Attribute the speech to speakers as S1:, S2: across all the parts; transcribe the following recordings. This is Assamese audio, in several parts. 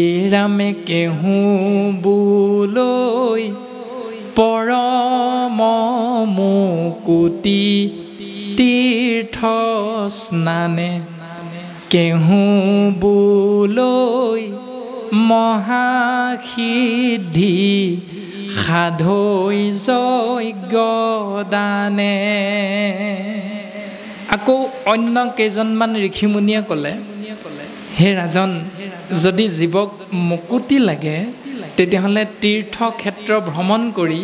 S1: এৰামে কেহু বুলৈ পৰম মুকুতি তীৰ্থ স্নানে কেহু বুলৈ মহাসিদ্ধি সাধৈ যজ্ঞ দানে। আকৌ অন্য কেইজনমান ঋষিমুনিয়ে ক'লে, হে ৰাজন, যদি জীৱক মুকুতি লাগে তেতিয়াহ'লে তীৰ্থক্ষেত্ৰ ভ্ৰমণ কৰি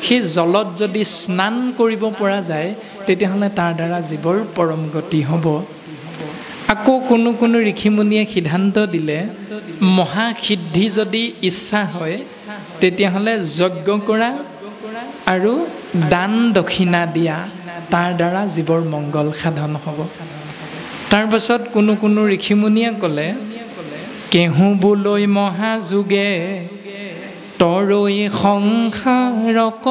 S1: সেই জলত যদি স্নান কৰিব পৰা যায় তেতিয়াহ'লে তাৰ দ্বাৰা জীৱৰ পৰম গতি হ'ব। আকৌ কোনো কোনো ঋষিমুনিয়ে সিদ্ধান্ত দিলে, মহাসিদ্ধি যদি ইচ্ছা হয় তেতিয়াহ'লে যজ্ঞ কৰা আৰু দান দক্ষিণা দিয়া, তাৰ দ্বাৰা জীৱৰ মংগল সাধন হ'ব। তাৰপাছত কোনো কোনো ঋষিমুনিয়ে ক'লে, কেহু বুলৈ মহাযোগে তৰৈ সংসাৰক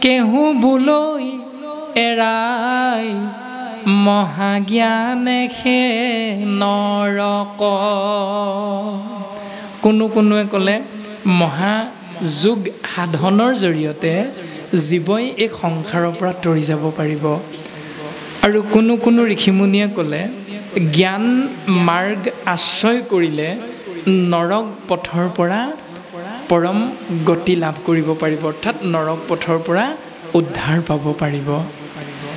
S1: কেহু বুলৈ এৰাই মহাজ্ঞানে সে নৰক। কোনো কোনোৱে ক'লে মহাযোগ সাধনৰ জৰিয়তে জীৱই এই সংসাৰৰ পৰা তৰি যাব পাৰিব। আৰু কোনো কোনো ঋষিমুনিয়ে ক'লে জ্ঞান মাৰ্গ আশ্ৰয় কৰিলে নৰক পথৰ পৰা পৰম গতি লাভ কৰিব পাৰিব, অৰ্থাৎ নৰক পথৰ পৰা উদ্ধাৰ পাব পাৰিব।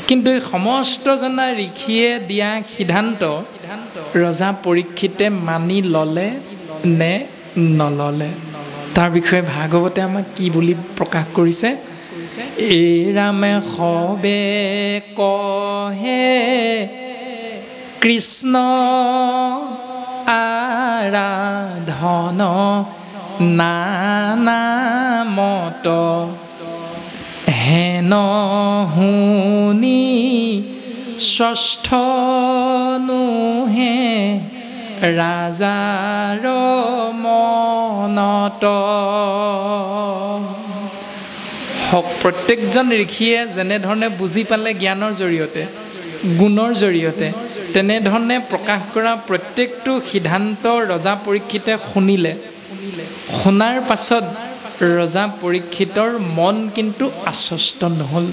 S1: কিন্তু এই সমস্ত জনা ঋষিয়ে দিয়া সিদ্ধান্ত ৰজা পৰীক্ষিতে মানি ল'লে নে নল'লে, তাৰ বিষয়ে ভাগৱতে আমাক কি বুলি প্ৰকাশ কৰিছে। এৰামে সবে কহে কৃষ্ণ আৰাধন নানামত হেন শুনি ষষ্ঠ নোহে ৰাজাৰ মনত। প্ৰত্যেকজন ঋষিয়ে যেনেধৰণে বুজি পালে জ্ঞানৰ জৰিয়তে, গুণৰ জৰিয়তে, তেনেধৰণে প্ৰকাশ কৰা প্ৰত্যেকটো সিদ্ধান্ত ৰজা পৰীক্ষিতে শুনিলে। শুনাৰ পাছত ৰজা পৰীক্ষিতৰ মন কিন্তু আশ্বস্ত নহ'ল,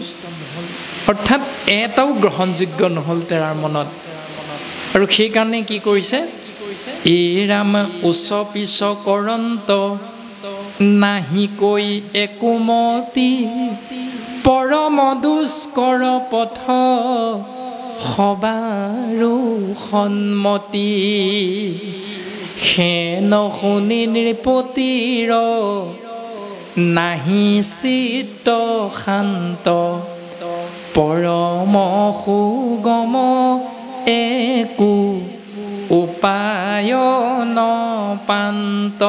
S1: অৰ্থাৎ এটাও গ্ৰহণযোগ্য নহ'ল তেওঁৰ মনত। আৰু সেইকাৰণে কি কৰিছে, এৰাম উচ্চ পিছ কৰন্ত নাহি কৈ একোমতি পৰম দুষ্কৰ পথ সবাৰো সন্মতি। সেন শুনি নৃপতিৰ নাহি চিত্ত শান্ত পৰম সুগম একো উপায় নপান্ত।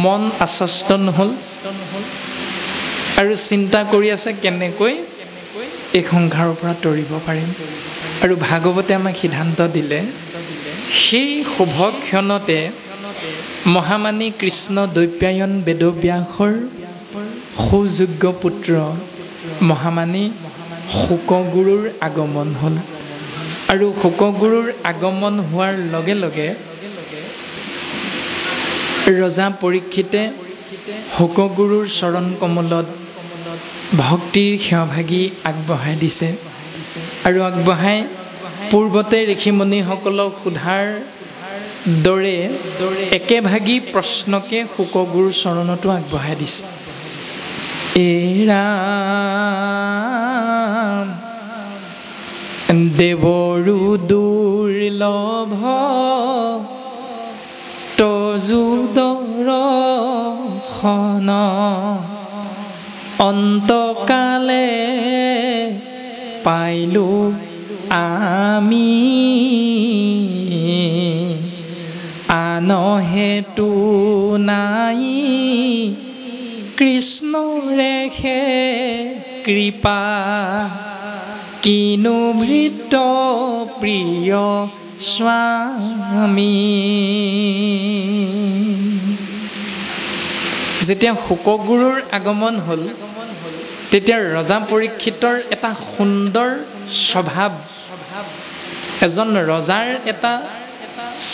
S1: মন আশ্বস্ত নহ'ল আৰু চিন্তা কৰি আছে কেনেকৈ এই সংসাৰৰ পৰা তৰিব পাৰিম। আৰু ভাগৱতে আমাক সিদ্ধান্ত দিলে, সেই শুভ ক্ষণতে মহামানী কৃষ্ণ দৈপ্যায়ন বেদব্যাসৰ সুযোগ্য পুত্ৰ মহামানী শুকগুৰুৰ আগমন হ'ল। আৰু শুকগুৰুৰ আগমন হোৱাৰ লগে লগে ৰজা পৰীক্ষিতে শুকগুৰুৰ চৰণ কমলত ভক্তিৰ সেৱাভাগি আগবঢ়াই দিছে। আৰু আগবঢ়াই পূৰ্বতে ঋষিমুনিসকলক সোধাৰ দৰে একেভাগি প্ৰশ্নকে শুকগুৰুৰ চৰণতো আগবঢ়াই দিছে। এৰাম দেৱৰো দুৰ্লভ তজুদৰ্শন অন্তকালে পাইলো আমি আন হেতু নাই কৃষ্ণৰেখে কৃপা কিনো ভৃত প্ৰিয় স্বামী। যেতিয়া শুকগুৰুৰ আগমন হ'ল তেতিয়া ৰজা পৰীক্ষিতৰ এটা সুন্দৰ স্বভাৱ এজন ৰজাৰ এটা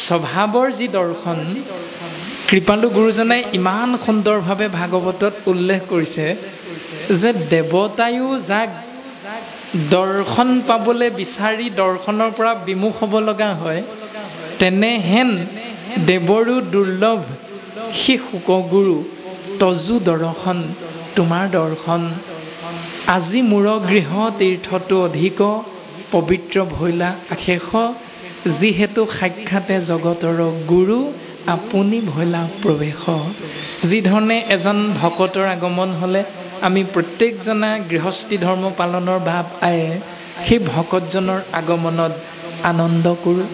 S1: স্বভাৱৰ যি দৰ্শন কৃপালু গুৰুজনাই ইমান সুন্দৰভাৱে ভাগৱতত উল্লেখ কৰিছে যে দেৱতায়ো যাক দৰ্শন পাবলৈ বিচাৰি দৰ্শনৰ পৰা বিমুখ হ'ব লগা হয় তেনেহেন দেৱৰো দুৰ্লভ সি শুকগুৰু তজু দৰ্শন তোমাৰ দৰ্শন আজি মূৰ গৃহ তীৰ্থটো অধিক পবিত্ৰ ভৈলা আশেষ যিহেতু সাক্ষাতে জগতৰ গুৰু আপুনি ভৈলা প্ৰৱেশ। যিধৰণে এজন ভকতৰ আগমন হ'লে আমি প্ৰত্যেকজনা গৃহস্থী ধৰ্ম পালনৰ ভাৱ আয়ে সেই ভকতজনৰ আগমনত আনন্দ কৰোঁ।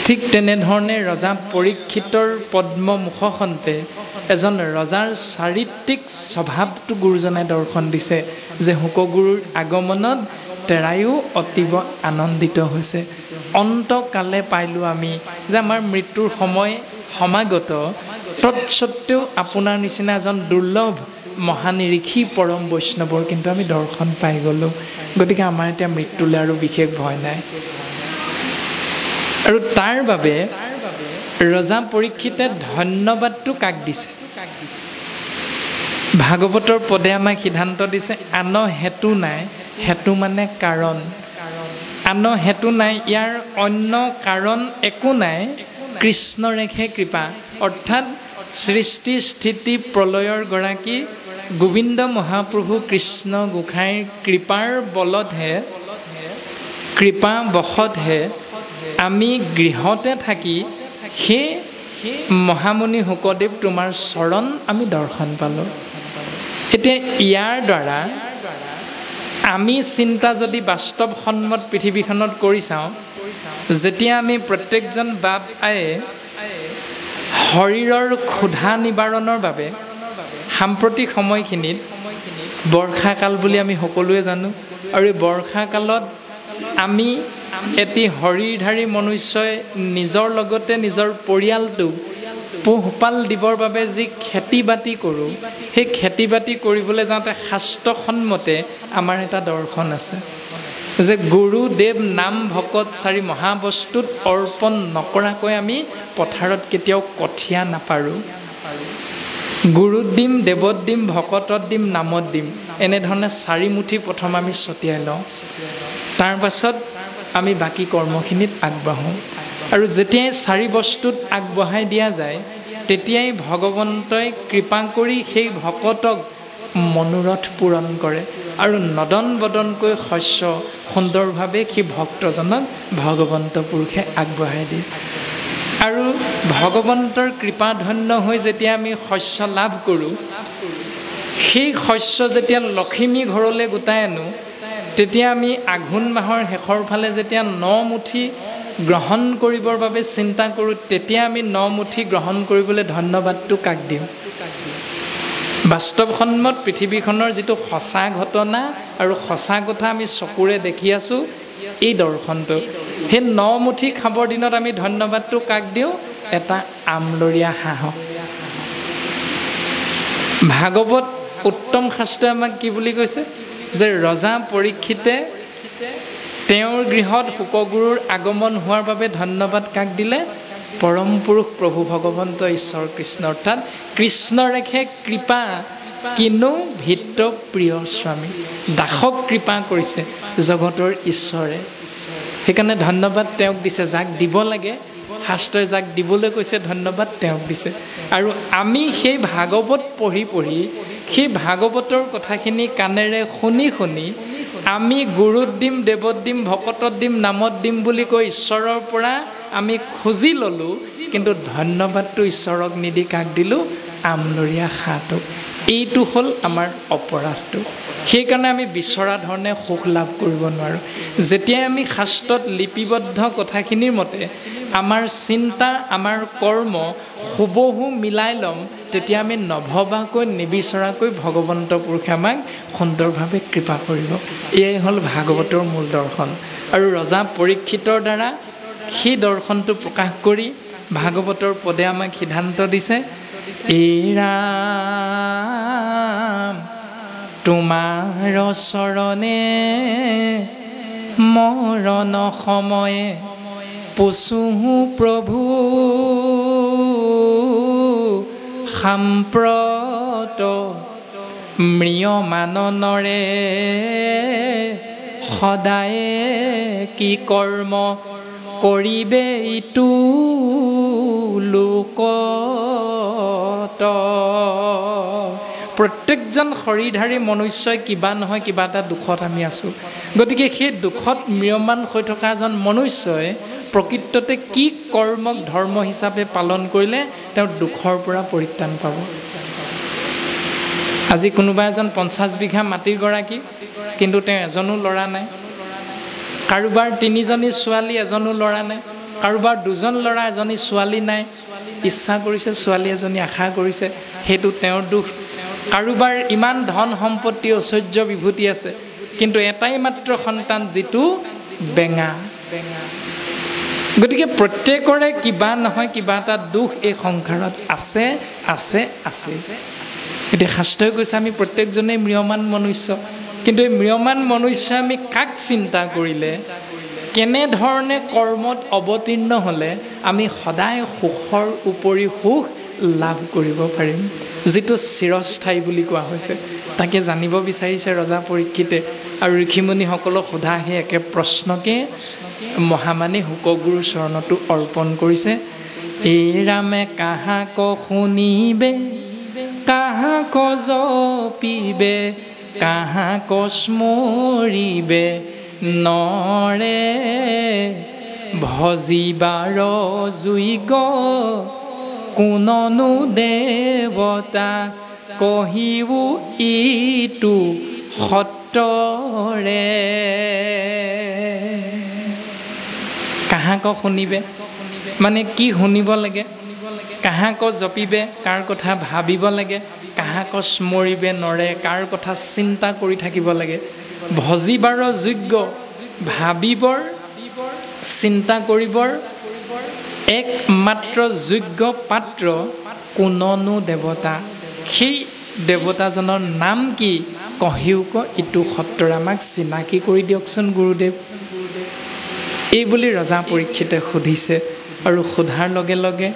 S1: ঠিক তেনেধৰণে ৰজা পৰীক্ষিতৰ পদ্মমুখখনতে এজন ৰজাৰ চাৰিত্ৰিক স্বভাৱটো গুৰুজনাই দৰ্শন দিছে যে শুকগুৰুৰ আগমনত তেৰায়ো অতীৱ আনন্দিত হৈছে। অন্তকালে পাইলোঁ আমি যে আমাৰ মৃত্যুৰ সময় সমাগত, তৎসত্বেও আপোনাৰ নিচিনা এজন দুৰ্লভ মহানিৰীক্ষী পৰম বৈষ্ণৱৰ কিন্তু আমি দৰ্শন পাই গ'লোঁ। গতিকে আমাৰ এতিয়া মৃত্যুলৈ আৰু বিশেষ ভয় নাই। আৰু তাৰ বাবে ৰজা পৰীক্ষিতে ধন্যবাদটো কাক দিছে? ভাগৱতৰ পদে আমাক সিদ্ধান্ত দিছে আন হেতু নাই, হেতু মানে কাৰণ। আন হেতু নাই, ইয়াৰ অন্য কাৰণ একো নাই, কৃষ্ণৰেখে কৃপা। অৰ্থাৎ সৃষ্টি স্থিতি প্ৰলয়ৰ গৰাকী গোবিন্দ মহাপ্ৰভু কৃষ্ণ গোসাঁইৰ কৃপাৰ বলতহে, কৃপা বশতহে আমি গৃহতে থাকি সেই মহামুনি শুকদেৱ তোমাৰ চৰণ আমি দৰ্শন পালোঁ। এতিয়া ইয়াৰ দ্বাৰা আমি চিন্তা যদি বাস্তৱসন্মত পৃথিৱীখনত কৰি চাওঁ, যেতিয়া আমি প্ৰত্যেকজন বাপ আয়ে শৰীৰৰ ক্ষুধা নিবাৰণৰ বাবে সাম্প্ৰতিক সময়খিনিত বৰ্ষাকাল বুলি আমি সকলোৱে জানো, আৰু এই বৰ্ষাকালত আমি এটি শৰীৰধাৰী মনুষ্যই নিজৰ লগতে নিজৰ পৰিয়ালটোক পোহপাল দিবৰ বাবে যি খেতি বাতি কৰোঁ, সেই খেতি বাতি কৰিবলৈ যাওঁতে শাস্ত্ৰসন্মতে আমাৰ এটা দৰ্শন আছে যে গুৰুদেৱ নাম ভকত চাৰি মহাবস্তুত অৰ্পণ নকৰাকৈ আমি পথাৰত কেতিয়াও কঠীয়া নাপাৰোঁ। গুৰুত দিম, দেৱত দিম, ভকতত দিম, নামত দিম, এনেধৰণে চাৰিমুঠি প্ৰথম আমি ছটিয়াই লওঁ। তাৰ পাছত আমি বাকী কৰ্মখিনিত আগবাঢ়োঁ। আৰু যেতিয়াই চাৰি বস্তুত আগবঢ়াই দিয়া যায় তেতিয়াই ভগৱন্তই কৃপা কৰি সেই ভকতক মনোৰথ পূৰণ কৰে আৰু নদন বদনকৈ শস্য সুন্দৰভাৱে সেই ভক্তজনক ভগৱন্ত পুৰুষে আগবঢ়াই দিয়ে। আৰু ভগৱন্তৰ কৃপাধন্য হৈ যেতিয়া আমি শস্য লাভ কৰোঁ, সেই শস্য যেতিয়া লখিমী ঘৰলৈ গোটাই আনোঁ, তেতিয়া আমি আঘোণ মাহৰ শেষৰ ফালে যেতিয়া 9 মুঠি গ্ৰহণ কৰিবৰ বাবে চিন্তা কৰোঁ, তেতিয়া আমি 9 মুঠি গ্ৰহণ কৰিবলৈ ধন্যবাদটো কাক দিওঁ? বাস্তৱসন্মত পৃথিৱীখনৰ যিটো সঁচা ঘটনা আৰু সঁচা কথা আমি চকুৰে দেখি আছোঁ, এই দৰ্শনটো সেই 9 মুঠি খাবৰ দিনত আমি ধন্যবাদটো কাক দিওঁ? এটা আমলৰীয়া হাঁহক। ভাগৱত উত্তম শাস্ত্ৰই আমাক কি বুলি কৈছে? যে ৰজা পৰীক্ষিতে তেওঁৰ গৃহত শুকগুৰুৰ আগমন হোৱাৰ বাবে ধন্যবাদ কাক দিলে? পৰম পুৰুষ প্ৰভু ভগৱন্ত ঈশ্বৰ কৃষ্ণ। অৰ্থাৎ কৃষ্ণৰেখে কৃপা কিনো ভিত্ত প্ৰিয় স্বামী। দাসক কৃপা কৰিছে জগতৰ ঈশ্বৰে, সেইকাৰণে ধন্যবাদ তেওঁক দিছে। যাক দিব লাগে শাস্ত্ৰই যাক দিবলৈ কৈছে ধন্যবাদ তেওঁক দিছে। আৰু আমি সেই ভাগৱত পঢ়ি পঢ়ি সেই ভাগৱতৰ কথাখিনি কাণেৰে শুনি শুনি আমি গুৰুত দিম, দেৱত দিম, ভকতত দিম, নামত দিম বুলি কৈ ঈশ্বৰৰ পৰা আমি খুজি ল'লোঁ, কিন্তু ধন্যবাদটো ঈশ্বৰক নিদি কাক দিলোঁ? আমলৰীয়া হাঁহটোক। এইটো হ'ল আমাৰ অপৰাধটো। সেইকাৰণে আমি বিচৰা ধৰণে সুখ লাভ কৰিব নোৱাৰোঁ। যেতিয়াই আমি শাস্ত্ৰত লিপিবদ্ধ কথাখিনিৰ মতে আমাৰ চিন্তা, আমাৰ কৰ্ম হুবহু মিলাই ল'ম, তেতিয়া আমি নভবাকৈ নিবিচৰাকৈ ভগৱন্ত পুৰুষে আমাক সুন্দৰভাৱে কৃপা কৰিব। এয়াই হ'ল ভাগৱতৰ মূল দৰ্শন। আৰু ৰজা পৰীক্ষিতৰ দ্বাৰা সেই দৰ্শনটো প্ৰকাশ কৰি ভাগৱতৰ পদে আমাক সিদ্ধান্ত দিছে, এই ৰাম তোমাৰ চৰণে মৰণ সময়ে পচুহু প্ৰভু সাম্প্ৰত ম্ৰিয়মাননৰে সদায়ে কি কৰ্ম কৰিবে ইটো লোকত। প্ৰত্যেকজন শৰীৰধাৰী মনুষ্যই কিবা নহয় কিবা এটা দুখত আমি আছোঁ। গতিকে সেই দুখত ম্ৰিয়মান হৈ থকা এজন মনুষ্যই প্ৰকৃততে কি কৰ্মক ধৰ্ম হিচাপে পালন কৰিলে তেওঁ দুখৰ পৰা পৰিত্ৰাণ পাব। আজি কোনোবা এজন 50 বিঘা মাটিৰ গৰাকী, কিন্তু তেওঁ এজনো ল'ৰা নাই। কাৰোবাৰ 3জনী ছোৱালী, এজনো ল'ৰা নাই। কাৰোবাৰ 2জন ল'ৰা, এজনী ছোৱালী নাই। ইচ্ছা কৰিছে ছোৱালী এজনী, আশা কৰিছে, সেইটো তেওঁৰ দুখ। কাৰোবাৰ ইমান ধন সম্পত্তি ঐশ্বৰ্য বিভূতি আছে, কিন্তু এটাই মাত্ৰ সন্তান যিটো বেঙা। গতিকে প্ৰত্যেকৰে কিবা নহয় কিবা এটা দুখ এই সংসাৰত আছে আছে আছে। এতিয়া শাস্ত্ৰই কৈছে আমি প্ৰত্যেকজনেই ম্ৰিয়মান মনুষ্য, কিন্তু এই ম্ৰিয়মান মনুষ্য আমি কাক চিন্তা কৰিলে, কেনেধৰণে কৰ্মত অৱতীৰ্ণ হ'লে আমি সদায় সুখৰ উপৰি সুখ লাভ কৰিব পাৰিম, যিটো চিৰস্থায়ী বুলি কোৱা হৈছে। তাকে জানিব বিচাৰিছে ৰজা পৰীক্ষিতে, আৰু ঋষিমুনিসকলক সোধা সেই একে প্ৰশ্নকে মহামানী শুকগুৰুৰ চৰণতো অৰ্পণ কৰিছে। এই ৰামে কাহাক শুনিবে, কাহাক জপিবে, কাহাক স্মৰিবে, নৰে ভজিবাৰ যোগ্য, কোননো দেৱতা কহিও ইটো সত্ৰৰে। কাহাক শুনিবে মানে কি শুনিব লাগে, কাহাক জপিবে কাৰ কথা ভাবিব লাগে, কাহাক স্মৰিবে নৰে কাৰ কথা চিন্তা কৰি থাকিব লাগে, ভজিবাৰ যোগ্য ভাবিবৰ চিন্তা কৰিবৰ একমাত্ৰ যোগ্য পাত্ৰ কোননো দেৱতা, সেই দেৱতাজনৰ নাম কি, কহিওক ইটো সত্ৰৰ, আমাক চিনাকি কৰি দিয়কচোন গুৰুদেৱ। এই বুলি ৰজা পৰীক্ষিতে সুধিছে, আৰু সোধাৰ লগে লগে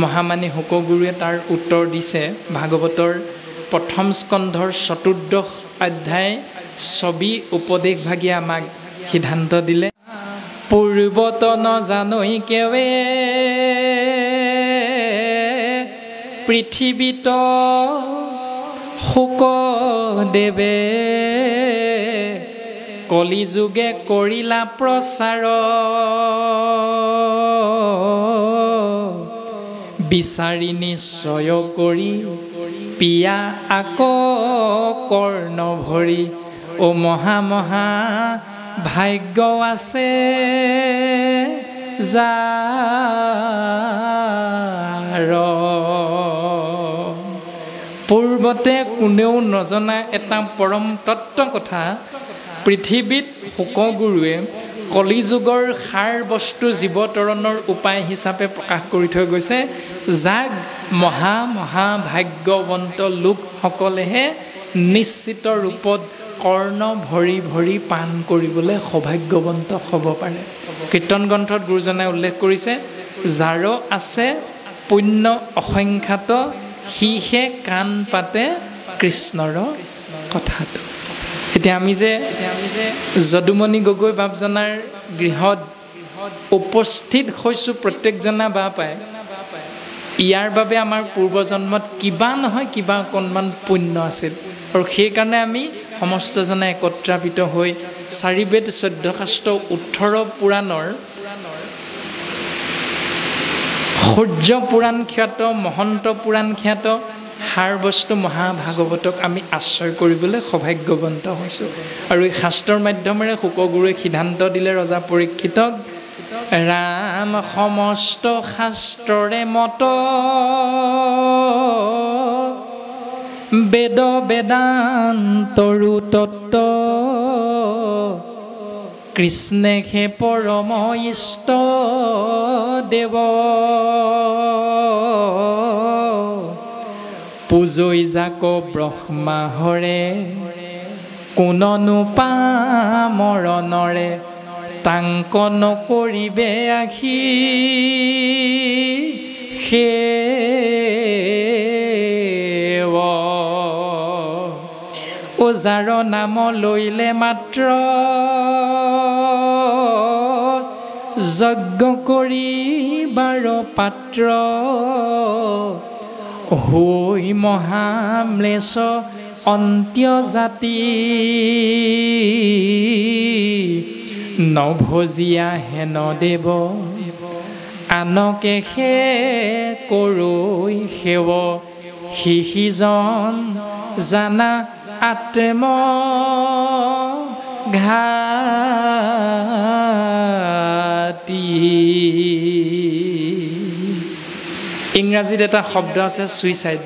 S1: মহামানী শুকগুৰুৱে তাৰ উত্তৰ দিছে। ভাগৱতৰ 1ম স্কন্ধৰ 14 অধ্যায় ছবি উপদেশ ভাগিয়ে আমাক সিদ্ধান্ত দিলে। পূৰ্বত নজানৈ কেৱে পৃথিৱীত শুকদেৱে, কলিযুগে কৰিলা প্ৰচাৰ, বিচাৰি নিশ্চয় কৰি পিয়া আক কৰ্ণ ভৰি, অ মহা মহা ভাগ্য আছে যাৰ। পূৰ্বতে কোনেও নজনা এটা পৰম তত্ত্ব কথা পৃথিৱীত শুকগুৰুৱে কলিযুগৰ সাৰ বস্তু জীৱতৰণৰ উপায় হিচাপে প্ৰকাশ কৰি থৈ গৈছে, যাক মহা মহা ভাগ্যৱন্ত লোকসকলেহে নিশ্চিত ৰূপত কৰ্ণ ভৰি ভৰি পাণ কৰিবলৈ সৌভাগ্যৱন্ত হ'ব পাৰে। কীৰ্তন গ্ৰন্থত গুৰুজনাই উল্লেখ কৰিছে, যাৰ আছে পুণ্য অসংখ্যাত, সিহে কাণ পাতে কৃষ্ণৰ কথাটো। এতিয়া আমি যে যদুমণি গগৈ বাপজনাৰ গৃহত উপস্থিত হৈছোঁ প্ৰত্যেকজনা বাপাই, ইয়াৰ বাবে আমাৰ পূৰ্বজন্মত কিবা নহয় কিবা অকণমান পুণ্য আছিল, আৰু সেইকাৰণে আমি সমস্তজনে একত্ৰাপিত হৈ 4 বেদ 14 শাস্ত্ৰ 18 পুৰাণৰ সূৰ্য পুৰাণ খ্যাত, মহন্ত পুৰাণ খ্যাত সাৰ বস্তু মহাভাগৱতক আমি আশ্ৰয় কৰিবলৈ সৌভাগ্যৱন্ত হৈছোঁ। আৰু এই শাস্ত্ৰৰ মাধ্যমেৰে শুকগুৰুৱে সিদ্ধান্ত দিলে ৰজা পৰীক্ষিতক, ৰাম সমস্ত শাস্ত্ৰৰে মত, বেদ বেদান্তৰো তত্ত্ব, কৃষ্ণে হে পৰম ইষ্ট দেৱ, পূজৈ যাক ব্ৰহ্মা হৰে, কোননো পামৰণৰে তাংক নকৰিবে আখি সেৱ ওজাৰ নাম লৈলে মাত্ৰ যজ্ঞ কৰিবাৰ পাত্ৰ হৈ মহাম্লেশ অন্ত্যজাতি নভজিয়া হেন দেৱ আনকে সে কৰৈ সেৱ সিজন জানা আত্ম ঘাতি। ইংৰাজীত এটা শব্দ আছে ছুইচাইড।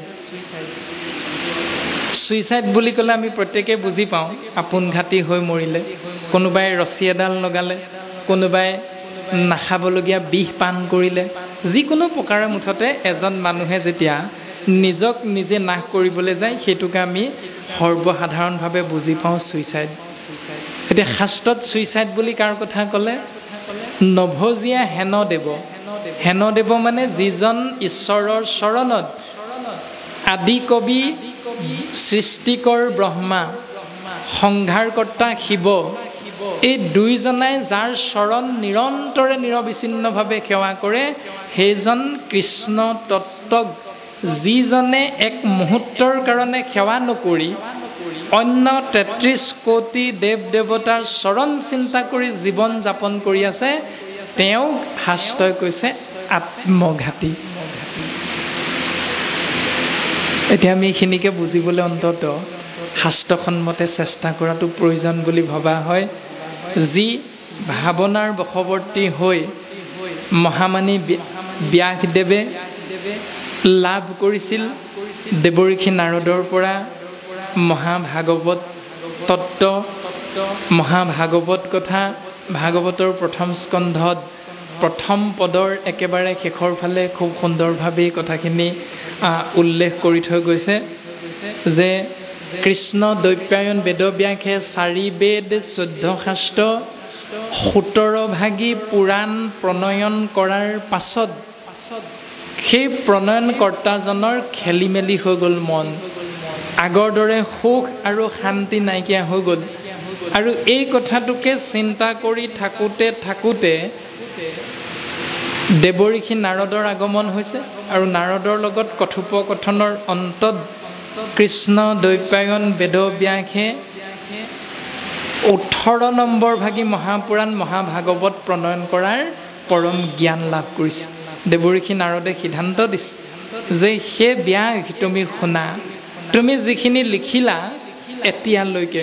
S1: ছুইচাইড বুলি ক'লে আমি প্ৰত্যেকে বুজি পাওঁ আপোনঘাতী হৈ মৰিলে, কোনোবাই ৰছী এডাল লগালে, কোনোবাই নাখাবলগীয়া বিষ পান কৰিলে, যিকোনো প্ৰকাৰে মুঠতে এজন মানুহে যেতিয়া নিজক নিজে নাশ কৰিবলৈ যায় সেইটোকে আমি সৰ্বসাধাৰণভাৱে বুজি পাওঁ ছুইচাইড। এতিয়া শাস্ত্ৰত ছুইচাইড বুলি কাৰ কথা ক'লে? নভজিয়া হেনদেৱ। হেনদেৱ মানে যিজন ঈশ্বৰৰ চৰণত আদি কবি সৃষ্টিকৰ ব্ৰহ্মা, সংহাৰকৰ্তা শিৱ, এই দুইজনাই যাৰ চৰণ নিৰন্তৰে নিৰবিচ্ছিন্নভাৱে সেৱা কৰে সেইজন কৃষ্ণ তত্ত্বক যিজনে এক মুহূৰ্তৰ কাৰণে সেৱা নকৰি অন্য ৩৩ কোটি দেৱ দেৱতাৰ চৰণ চিন্তা কৰি জীৱন যাপন কৰি আছে, তেওঁক শাস্ত্ৰই কৈছে আত্মঘাতী। এতিয়া আমি এইখিনিকে বুজিবলৈ অন্তত শাস্ত্ৰসন্মতে চেষ্টা কৰাটো প্ৰয়োজন বুলি ভবা হয়। যি ভাৱনাৰ বশৱৰ্তী হৈ মহামানী ব্যাসদেৱে লাভ কৰিছিল দেৱঋষি নাৰদৰ পৰা মহাভাগৱত তত্ত্ব, মহাভাগৱত কথা, ভাগৱতৰ প্ৰথম স্কন্ধত প্ৰথম পদৰ একেবাৰে শেষৰ ফালে খুব সুন্দৰভাৱে কথাখিনি উল্লেখ কৰি থৈ গৈছে যে কৃষ্ণ দৈপ্যায়ন বেদব্যাসে ৪ বেদ ১৪ শাস্ত্ৰ ১৭ ভাগী পুৰাণ প্ৰণয়ন কৰাৰ পাছত সেই প্ৰণয়নকৰ্তাজনৰ খেলি মেলি হৈ গ'ল মন, আগৰ দৰে সুখ আৰু শান্তি নাইকিয়া হৈ গ'ল। আৰু এই কথাটোকে চিন্তা কৰি থাকোঁতে থাকোঁতে দেৱঋষি নাৰদৰ আগমন হৈছে আৰু নাৰদৰ লগত কথোপকথনৰ অন্তত কৃষ্ণ দৈপ্যায়ন বেদব্যাসে ১৮ নম্বৰ ভাগী মহাপুৰাণ মহাভাগৱত প্ৰণয়ন কৰাৰ পৰম জ্ঞান লাভ কৰিছে। দেৱঋষি নাৰদে সিদ্ধান্ত দিছে যে হে ব্যাস, তুমি শুনা, তুমি যিখিনি লিখিলা এতিয়ালৈকে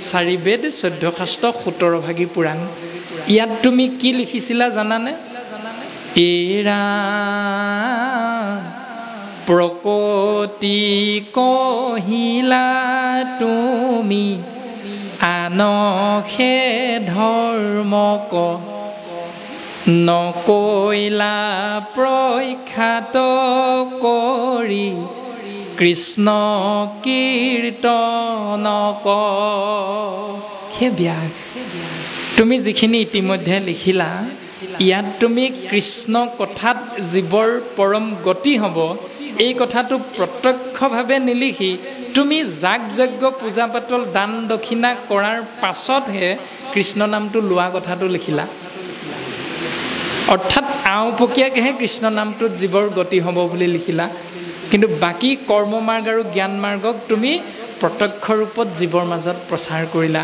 S1: ৪ বেদ ১৪ শাস্ত্ৰ ১৭ ভাগী পুৰাণ, ইয়াত তুমি কি লিখিছিলা জানানে? এৰা প্ৰকটি কহিলা তুমি আনসে ধৰ্মক নকৈলা প্ৰখ্যাত কৰি কৃষ্ণ কীৰ্তনক। হে ব্যাস, তুমি যিখিনি ইতিমধ্যে লিখিলা ইয়াত তুমি কৃষ্ণ কথাত জীৱৰ পৰম গতি হ'ব এই কথাটো প্ৰত্যক্ষভাৱে নিলিখি তুমি যাগ যজ্ঞ পূজা পাতল দান দক্ষিণা কৰাৰ পাছতহে কৃষ্ণ নামটো লোৱা কথাটো লিখিলা। অৰ্থাৎ আওপকীয়াকৈহে কৃষ্ণ নামটোত জীৱৰ গতি হ'ব বুলি লিখিলা, কিন্তু বাকী কৰ্মমাৰ্গ আৰু জ্ঞান মাৰ্গক তুমি প্ৰত্যক্ষ ৰূপত জীৱৰ মাজত প্ৰচাৰ কৰিলা,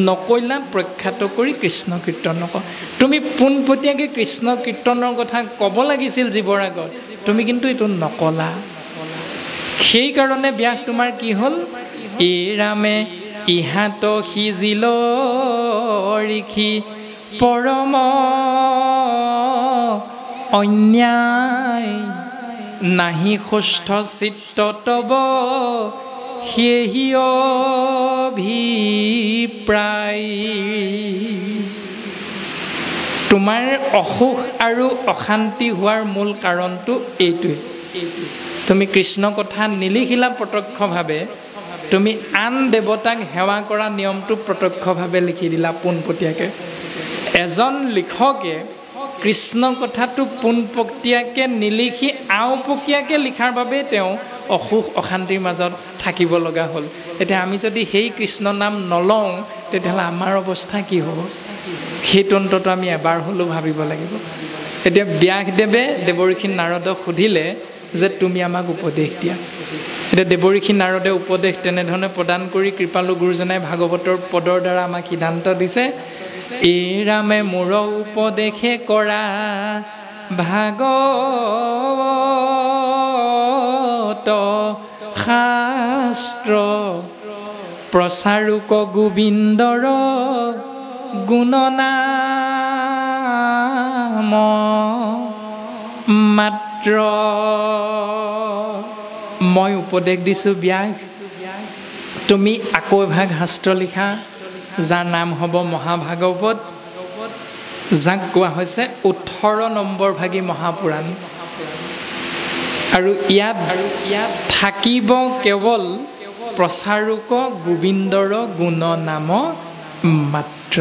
S1: নকৈলা প্ৰখ্যাত কৰি কৃষ্ণ কীৰ্তনক। তুমি পোনপটীয়াকৈ কৃষ্ণ কীৰ্তনৰ কথা ক'ব লাগিছিল জীৱৰ আগত, তুমি কিন্তু এইটো নকলা। সেইকাৰণে ব্যাস তোমাৰ কি হ'ল? এই ৰামে ইহাত সিজিল ঋষি পৰম অন্যায় নাহি সুস্থ চিত্ত তব সেহি অভিপ্ৰায়। তোমাৰ অসুখ আৰু অশান্তি হোৱাৰ মূল কাৰণটো এইটোৱে, তুমি কৃষ্ণ কথা নিলিখিলা প্ৰত্যক্ষভাৱে, তুমি আন দেৱতাক সেৱা কৰা নিয়মটো প্ৰত্যক্ষভাৱে লিখি দিলা পোনপটীয়াকৈ। এজন লিখকে কৃষ্ণ কথাটো পোনপটীয়াকৈ নিলিখি আওপকীয়াকৈ লিখাৰ বাবেই তেওঁ অসুখ অশান্তিৰ মাজত থাকিব লগা হ'ল। এতিয়া আমি যদি সেই কৃষ্ণ নাম নলওঁ তেতিয়াহ'লে আমাৰ অৱস্থা কি হ'ব? সেইটো অন্তত আমি এবাৰ হ'লেও ভাবিব লাগিব। এতিয়া ব্যাসদেৱে দেৱঋষি নাৰদক সুধিলে যে তুমি আমাক উপদেশ দিয়া। এতিয়া দেৱঋষি নাৰদে উপদেশ তেনেধৰণে প্ৰদান কৰি কৃপালু গুৰুজনাই ভাগৱতৰ পদৰ দ্বাৰা আমাক সিদ্ধান্ত দিছে, এই ৰামে মোৰ উপদেশে কৰা ভাগৱত শাস্ত্ৰ প্ৰচাৰোক গোবিন্দৰ গুণনাম মাত্ৰ। মই উপদেশ দিছোঁ ব্যাস, তুমি আকৌ এভাগ শাস্ত্ৰ লিখা যাৰ নাম হ'ব মহাভাগৱত, যাক কোৱা হৈছে 18 নম্বৰ ভাগী মহাপুৰাণ। আৰু ইয়াত থাকিব কেৱল প্ৰচাৰোক গোবিন্দৰ গুণনাম মাত্ৰ।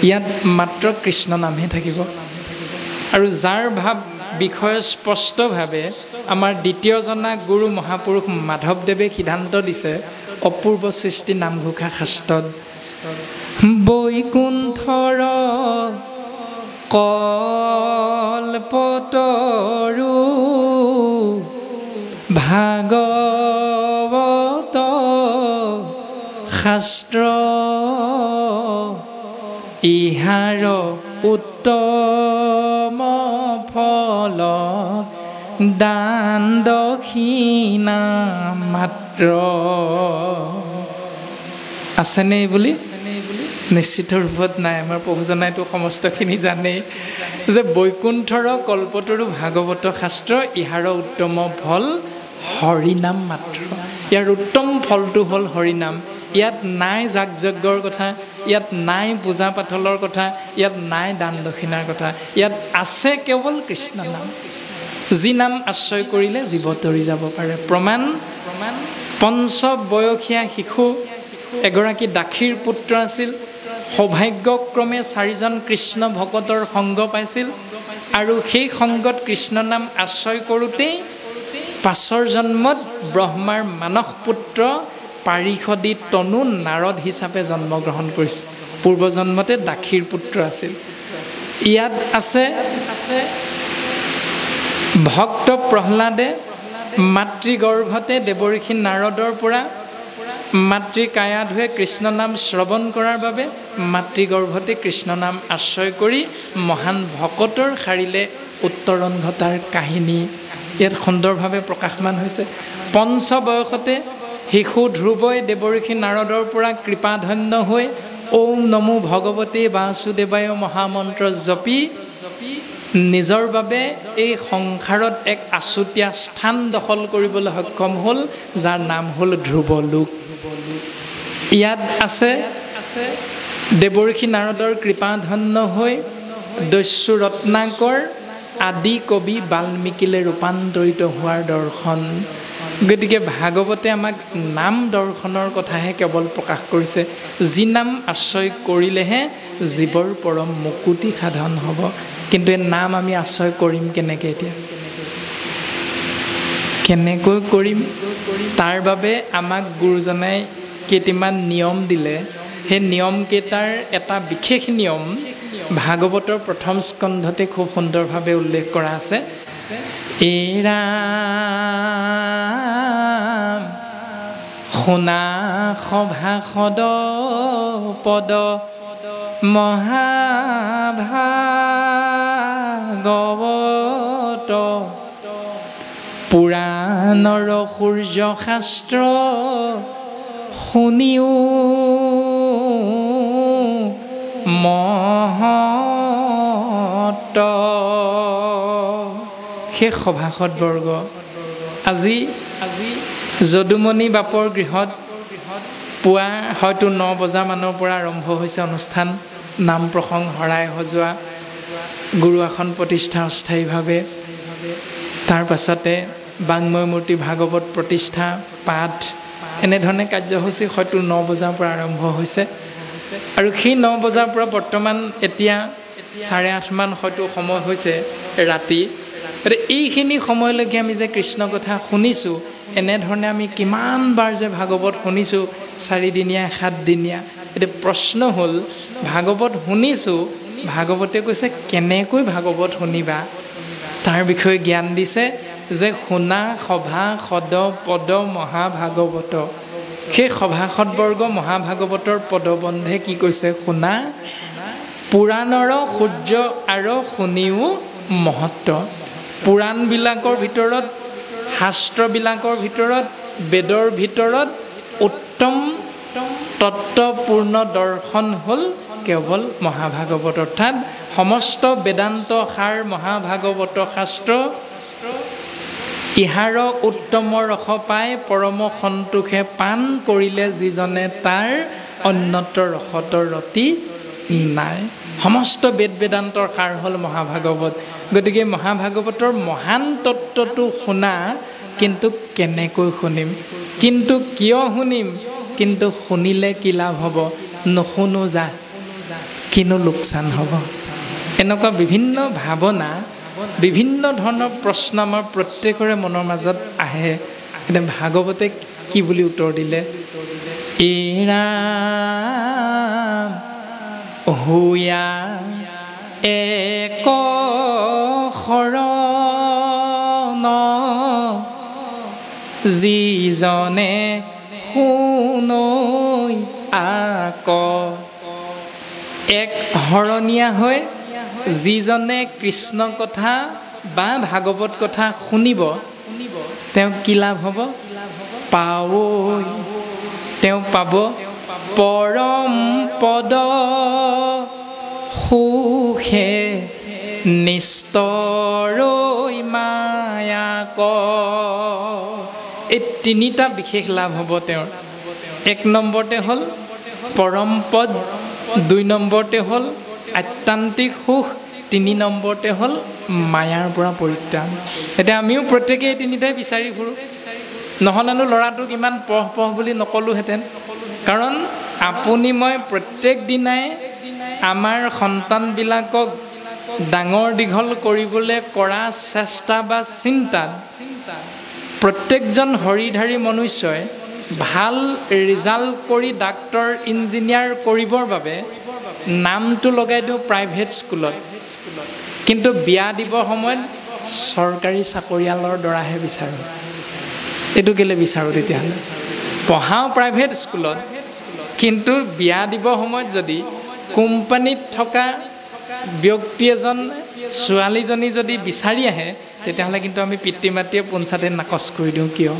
S1: ইয়াত মাত্ৰ কৃষ্ণ নামহে থাকিব। আৰু যাৰ বিষয়ে স্পষ্টভাৱে আমাৰ দ্বিতীয় জনা গুৰু মহাপুৰুষ মাধৱদেৱে সিদ্ধান্ত দিছে অপূৰ্ব সৃষ্টি নামঘোষা শাস্ত্ৰত, বৈকুণ্ঠৰ কল্পতৰু ভাগৱত শাস্ত্ৰ ইহাৰ উত্তম ফল দান দক্ষিণা মাত্ৰ। আছেনে বুলি? নিশ্চিত ৰূপত নাই। আমাৰ প্ৰভুজনাইতো সমস্তখিনি জানেই যে বৈকুণ্ঠৰ কল্পতৰু ভাগৱত শাস্ত্ৰ ইহাৰ উত্তম ফল হৰিনাম মাত্ৰ। ইয়াৰ উত্তম ফলটো হ'ল হৰিনাম। ইয়াত নাই যাগ যজ্ঞৰ কথা, ইয়াত নাই পূজা পাতলৰ কথা, ইয়াত নাই দান দক্ষিণাৰ কথা, ইয়াত আছে কেৱল কৃষ্ণ নাম। যি নাম আশ্ৰয় কৰিলে জীৱ তৰি যাব পাৰে। প্ৰমাণ পঞ্চবয়সীয়া শিশু এগৰাকী দাসীৰ পুত্ৰ আছিল। সৌভাগ্যক্ৰমে 4জন কৃষ্ণ ভকতৰ সংগ পাইছিল আৰু সেই সংগত কৃষ্ণ নাম আশ্ৰয় কৰোঁতেই পাছৰ জন্মত ব্ৰহ্মাৰ মানস পুত্ৰ পাৰিষদী তনু নাৰদ হিচাপে জন্মগ্ৰহণ কৰিছে। পূৰ্বজন্মতে দাসীৰ পুত্ৰ আছিল। ইয়াত আছে ভক্ত প্ৰহ্লাদে মাতৃগৰ্ভতে দেৱঋষি নাৰদৰ পৰা মাতৃ কায়া ধুৱে কৃষ্ণ নাম শ্ৰৱণ কৰাৰ বাবে মাতৃগৰ্ভতে কৃষ্ণ নাম আশ্ৰয় কৰি মহান ভকতৰ শাৰীলে উত্তৰণ ঘটাৰ কাহিনী ইয়াত সুন্দৰভাৱে প্ৰকাশমান হৈছে। পঞ্চবয়সতে শিশু ধ্ৰুৱই দেৱঋষি নাৰদৰ পৰা কৃপাধন্য হৈ ওম নমো ভগৱতে বাসুদেৱায় মহামন্ত্ৰ জপি নিজৰ বাবে এই সংসাৰত এক আচুতীয়া স্থান দখল কৰিবলৈ সক্ষম হ'ল, যাৰ নাম হ'ল ধ্ৰুৱলোক। ইয়াত আছে দেৱঋষি নাৰদৰ কৃপাধন্য হৈ দস্যু ৰত্নাকৰ আদি কবি বাল্মীকিলৈ ৰূপান্তৰিত হোৱাৰ দৰ্শন। গতিকে ভাগৱতে আমাক নাম দৰ্শনৰ কথাহে কেৱল প্ৰকাশ কৰিছে। যি নাম আশ্ৰয় কৰিলেহে জীৱৰ পৰম মুকুতি সাধন হ'ব। কিন্তু এই নাম আমি আশ্ৰয় কৰিম কেনেকৈ? এতিয়া কেনেকৈ কৰিম? তাৰ বাবে আমাক গুৰুজনাই কেইটামান নিয়ম দিলে। সেই নিয়মকেইটাৰ এটা বিশেষ নিয়ম ভাগৱতৰ প্ৰথম স্কন্ধতে খুব সুন্দৰভাৱে উল্লেখ কৰা আছে। এৰা শুনা সভাসদ পদ মহাভাগৱত পুৰাণৰ সূৰ্য শাস্ত্ৰ শুনিও মহত। সেই সভাসদবৰ্গ আজি যদুমণি বাপৰ গৃহত পুৱা হয়তো 9 বজামানৰ পৰা আৰম্ভ হৈছে অনুষ্ঠান। নাম প্ৰসংগ শৰাই সজোৱা, গুৰু আসন প্ৰতিষ্ঠা অস্থায়ীভাৱে, তাৰ পাছতে বাংময় মূৰ্তি ভাগৱত প্ৰতিষ্ঠা পাঠ, এনেধৰণে কাৰ্যসূচী হয়তো 9 বজাৰ পৰা আৰম্ভ হৈছে আৰু সেই 9 বজাৰ পৰা বৰ্তমান এতিয়া 8:30 মান হয়তো সময় হৈছে ৰাতি। এইখিনি সময়লৈকে আমি যে কৃষ্ণ কথা শুনিছোঁ, এনেধৰণে আমি কিমানবাৰ যে ভাগৱত শুনিছোঁ 4 দিনীয়া 7 দিনীয়া। এতিয়া প্ৰশ্ন হ'ল, ভাগৱত শুনিছোঁ, ভাগৱতে কৈছে কেনেকৈ ভাগৱত শুনিবা তাৰ বিষয়ে জ্ঞান দিছে যে শুনা সভা সদ পদ মহাভাগৱত। সেই সভাসদবৰ্গ মহাভাগৱতৰ পদবন্ধে কি কৈছে? শুনা পুৰাণৰ সূৰ্য আৰু শুনিও মহত্ব। পুৰাণবিলাকৰ ভিতৰত, শাস্ত্ৰবিলাকৰ ভিতৰত, বেদৰ ভিতৰত উত্তম তত্ত্বপূৰ্ণ দৰ্শন হ'ল কেৱল মহাভাগৱত, অৰ্থাৎ সমস্ত বেদান্ত সাৰ মহাভাগৱত শাস্ত্ৰ। ইহাৰ উত্তম ৰস পায় পৰম সন্তোষে পাণ কৰিলে যিজনে তাৰ অন্যত্ৰ ৰসতৰ ৰতি নাই। সমস্ত বেদ বেদান্তৰ সাৰ হ'ল মহাভাগৱত। গতিকে মহাভাগৱতৰ মহান তত্ত্বটো শুনা, কিন্তু কেনেকৈ শুনিম, কিন্তু কিয় শুনিম, কিন্তু শুনিলে কি লাভ হ'ব, নুশুনো যা কিনো লোকচান হ'ব। এনেকুৱা বিভিন্ন ভাৱনা, বিভিন্ন ধৰণৰ প্ৰশ্ন আমাৰ প্ৰত্যেকৰে মনৰ মাজত আহে। এতিয়া ভাগৱতে কি বুলি উত্তৰ দিলে? এৰা হুয়া এক শৰণ যিজনে শুনৈ আক। এক শৰণীয়া হৈ যিজনে কৃষ্ণ কথা বা ভাগৱত কথা শুনিব, তেওঁ কি লাভ হ'ব? পাৱৈ, তেওঁ পাব পৰম পদ সুখে নিস্তৰৈ মায়াক। এই 3টা বিশেষ লাভ হ'ব তেওঁৰ। 1 নম্বৰতে হ'ল পৰম পদ, 2 নম্বৰতে হ'ল আত্যান্তিক সুখ, 3 নম্বৰতে হ'ল মায়াৰ পৰা পৰিত্ৰাণ। এতিয়া আমিও প্ৰত্যেকেই এই 3টাই বিচাৰি ফুৰোঁ, নহ'লেনো ল'ৰাটোক ইমান পঢ় বুলি নকলোহেঁতেন। কাৰণ আপুনি মই প্ৰত্যেক দিনাই আমাৰ সন্তানবিলাকক ডাঙৰ দীঘল কৰিবলৈ কৰা চেষ্টা বা চিন্তাত প্ৰত্যেকজন হৰিধাৰী মনুষ্যই ভাল ৰিজাল্ট কৰি ডাক্তৰ ইঞ্জিনিয়াৰ কৰিবৰ বাবে নামটো লগাই দিওঁ প্ৰাইভেট স্কুলত, কিন্তু বিয়া দিবৰ সময়ত চৰকাৰী চাকৰিয়ালৰ দৰাহে বিচাৰোঁ। এইটো কেলৈ বিচাৰোঁ তেতিয়াহ'লে? পঢ়াওঁ প্ৰাইভেট স্কুলত, কিন্তু বিয়া দিবৰ সময়ত যদি কোম্পানীত থকা ব্যক্তি এজন ছোৱালীজনী যদি বিচাৰি আহে, তেতিয়াহ'লে কিন্তু আমি পিতৃ মাতৃয়ে পোনছাতে নাকচ কৰি দিওঁ। কিয়?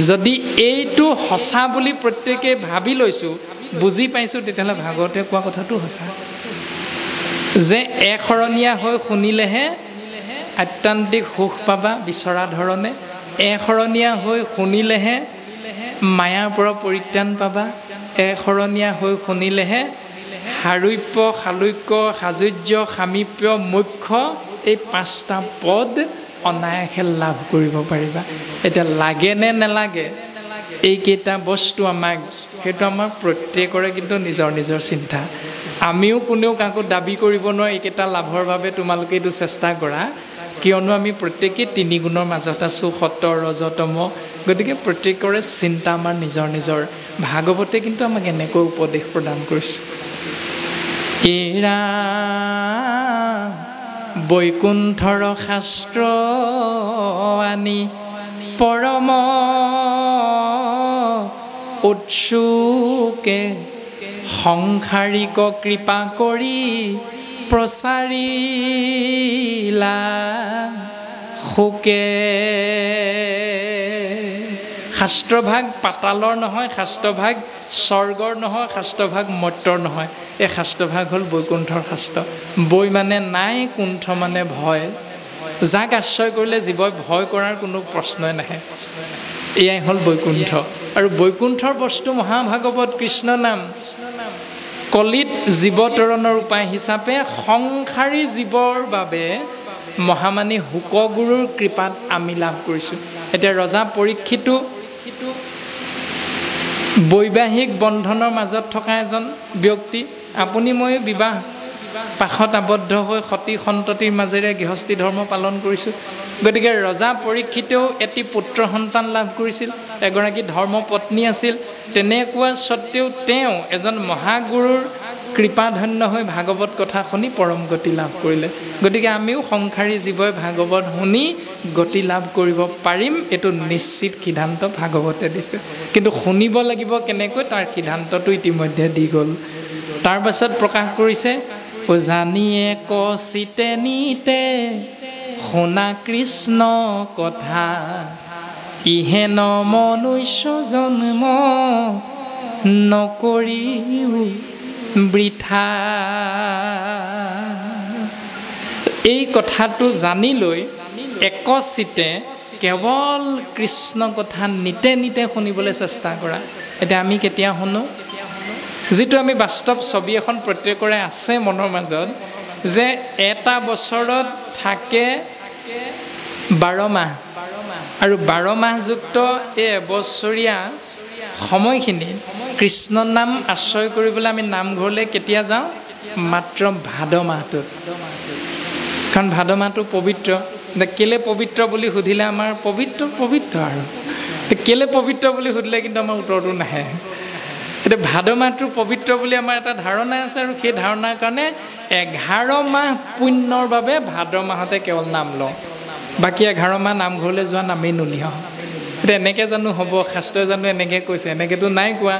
S1: যদি এইটো সঁচা বুলি প্ৰত্যেকে ভাবি লৈছোঁ, বুজি পাইছোঁ, তেতিয়াহ'লে ভাগৱতে কোৱা কথাটো সঁচা যে এশৰণীয়া হৈ শুনিলেহে আত্যান্তিক সুখ পাবা বিচৰা ধৰণে। এশৰণীয়া হৈ শুনিলেহে মায়াৰ পৰা পৰিত্ৰাণ পাবা। এশৰণীয়া হৈ শুনিলেহে সাৰূপ্য, শালুক্য, সাজুৰ্য, সামীপ্য, মোক্ষ, এই 5টা পদ অনায়াসে লাভ কৰিব পাৰিবা। এতিয়া লাগে নে নালাগে এইকেইটা বস্তু আমাক, সেইটো আমাৰ প্ৰত্যেকৰে কিন্তু নিজৰ নিজৰ চিন্তা। আমিও কোনেও কাকো দাবী কৰিব নোৱাৰোঁ এইকেইটা লাভৰ বাবে তোমালোকে এইটো চেষ্টা কৰা, কিয়নো আমি প্ৰত্যেকেই 3 গুণৰ মাজত আছোঁ, সত্য ৰজ তম। গতিকে প্ৰত্যেকৰে চিন্তা আমাৰ নিজৰ নিজৰ। ভাগৱতে কিন্তু আমাক এনেকৈ উপদেশ প্ৰদান কৰিছে। এৰা বৈকুণ্ঠৰ শাস্ত্ৰ আনি পৰম উৎসুকে সংসাৰিক কৃপা কৰি প্ৰচাৰিলা সুকে। শাস্ত্ৰভাগ পাতালৰ নহয়, শাস্ত্ৰভাগ স্বৰ্গৰ নহয়, শাস্ত্ৰভাগ মৰ্ত্যৰ নহয়। এই শাস্ত্ৰভাগ হ'ল বৈকুণ্ঠৰ শাস্ত্ৰ। বৈ মানে নাই, কুণ্ঠ মানে ভয়। যাক আশ্ৰয় কৰিলে জীৱই ভয় কৰাৰ কোনো প্ৰশ্নই নাহে। এয়াই হ'ল বৈকুণ্ঠ। আৰু বৈকুণ্ঠৰ বস্তু মহাভাগৱত কৃষ্ণ নাম। কলিত জীৱতৰণৰ উপায় হিচাপে সংসাৰী জীৱৰ বাবে মহামানী শুকগুৰুৰ কৃপাত আমি লাভ কৰিছোঁ। এতিয়া ৰজা পৰীক্ষিতো বৈবাহিক বন্ধনৰ মাজত থকা এজন ব্যক্তি, আপুনি মই বিবাহ পাশত আবদ্ধ হৈ সতী সন্ততিৰ মাজেৰে গৃহস্থী ধৰ্ম পালন কৰিছোঁ। গতিকে ৰজা পৰীক্ষিতেও এটি পুত্ৰ সন্তান লাভ কৰিছিল, এগৰাকী ধৰ্মপত্নী আছিল। তেনেকুৱা স্বত্তেও তেওঁ এজন মহাগুৰুৰ কৃপাধন্য হৈ ভাগৱত কথা শুনি পৰম গতি লাভ কৰিলে। গতিকে আমিও সংসাৰী জীৱই ভাগৱত শুনি গতি লাভ কৰিব পাৰিম, এইটো নিশ্চিত সিদ্ধান্ত ভাগৱতে দিছে। কিন্তু শুনিব লাগিব কেনেকৈ, তাৰ সিদ্ধান্তটো ইতিমধ্যে দি গ'ল। তাৰ পাছত প্ৰকাশ কৰিছে, জানিয়ে কচিতে নিতে শুনা কৃষ্ণ কথা, ইহেন মনুষ্য জন্ম নকৰিও বৃথা। এই কথাটো জানি লৈ একচিতে কেৱল কৃষ্ণ কথা নিতে নিতে শুনিবলৈ চেষ্টা কৰা। এতিয়া আমি কেতিয়া শুনো, যিটো আমি বাস্তৱ ছবি এখন প্ৰত্যেকৰে আছে মনৰ মাজত, যে এটা বছৰত থাকে 12 মাহ, আৰু 12 মাহযুক্ত এই এবছৰীয়া সময়খিনি কৃষ্ণ নাম আশ্ৰয় কৰিবলৈ আমি নামঘৰলৈ কেতিয়া যাওঁ, মাত্ৰ ভাদ মাহটোত। কাৰণ ভাদ মাহটো পবিত্ৰ। কেলে পবিত্ৰ বুলি সুধিলে আমাৰ পবিত্ৰ আৰু কেলে পবিত্ৰ বুলি সুধিলে কিন্তু আমাৰ উত্তৰটো নাহে। এতিয়া ভাদ মাহটো পবিত্ৰ বুলি আমাৰ এটা ধাৰণা আছে, আৰু সেই ধাৰণাৰ কাৰণে 11 মাহ পুণ্যৰ বাবে ভাদ মাহতে কেৱল নাম লওঁ, বাকী 11 মাহ নামঘৰলৈ যোৱা নামেই নুলিয়াওঁ। এতিয়া এনেকৈ জানো হ'ব? শাস্ত্ৰই জানো এনেকৈ কৈছে? এনেকৈতো নাই কোৱা।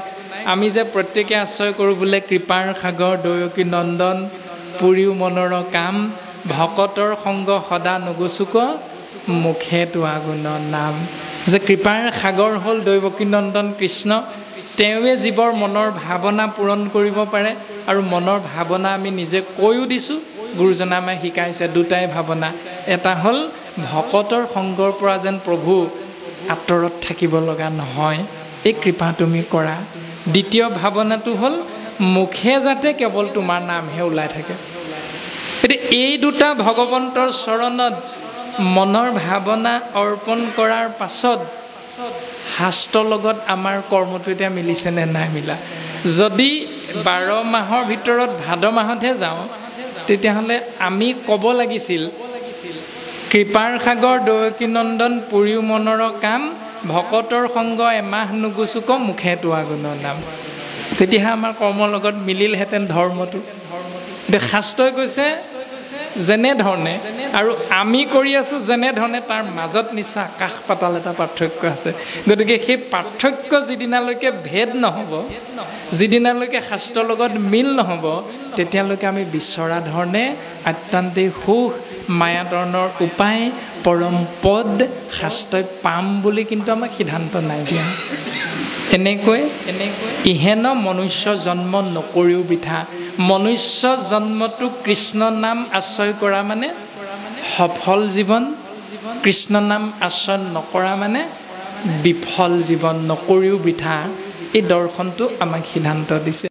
S1: আমি যে প্ৰত্যেকে আশ্ৰয় কৰোঁ বোলে কৃপাৰ সাগৰ দৈৱকী নন্দন, পুৰিও মনৰ কাম, ভকতৰ সংগ সদা নুগুচুক, মুখে তোৱা গুণ নাম। যে কৃপাৰ সাগৰ হ'ল দৈৱকী নন্দন কৃষ্ণ, তেওঁৱে জীৱৰ মনৰ ভাৱনা পূৰণ কৰিব পাৰে। আৰু মনৰ ভাৱনা আমি নিজে কৈও দিছোঁ, গুৰুজনা আমাক শিকাইছে দুটাই ভাৱনা। এটা হ'ল ভকতৰ সংগৰ পৰা যেন প্ৰভু আঁতৰত থাকিব লগা নহয়, এই কৃপা তুমি কৰা। দ্বিতীয় ভাৱনাটো হ'ল মুখে যাতে কেৱল তোমাৰ নামহে ওলাই থাকে। এতিয়া এই দুটা ভগৱন্তৰ চৰণত মনৰ ভাৱনা অৰ্পণ কৰাৰ পাছত শাস্ত্ৰৰ লগত আমাৰ কৰ্মটো এতিয়া মিলিছেনে নাই মিলা? যদি 12 মাহৰ ভিতৰত ভাদ মাহতহে যাওঁ, তেতিয়াহ'লে আমি ক'ব লাগিছিল কৃপাৰ সাগৰ দৈৱকী নন্দন, পুৰিও মনৰ কাম, ভকতৰ সংগ এমাহ নুগুচুক, মুখে তোৱা গুণ নাম। তেতিয়াহে আমাৰ কৰ্মৰ লগত মিলিলহেঁতেন ধৰ্মটো। এতিয়া শাস্ত্ৰই কৈছে যেনেধৰণে, আৰু আমি কৰি আছোঁ যেনেধৰণে, তাৰ মাজত নিশ্চয় আকাশ পাতাল এটা পাৰ্থক্য আছে। গতিকে সেই পাৰ্থক্য যিদিনালৈকে ভেদ নহ'ব, যিদিনালৈকে শাস্ত্ৰৰ লগত মিল নহ'ব, তেতিয়ালৈকে আমি বিচৰা ধৰণে অত্যন্তেই সুখ মায়াতৰণৰ উপায় পৰম পদ শাস্ত্ৰই পাম বুলি কিন্তু আমাক সিদ্ধান্ত নাই দিয়া। এনেকৈ ইহেন মনুষ্য জন্ম নকৰিও বৃথা। মনুষ্য জন্মটো কৃষ্ণ নাম আশ্ৰয় কৰা মানে সফল জীৱন, কৃষ্ণ নাম আশ্ৰয় নকৰা মানে বিফল জীৱন, নকৰিও বৃথা। এই দৰ্শনটো আমাক সিদ্ধান্ত দিছে।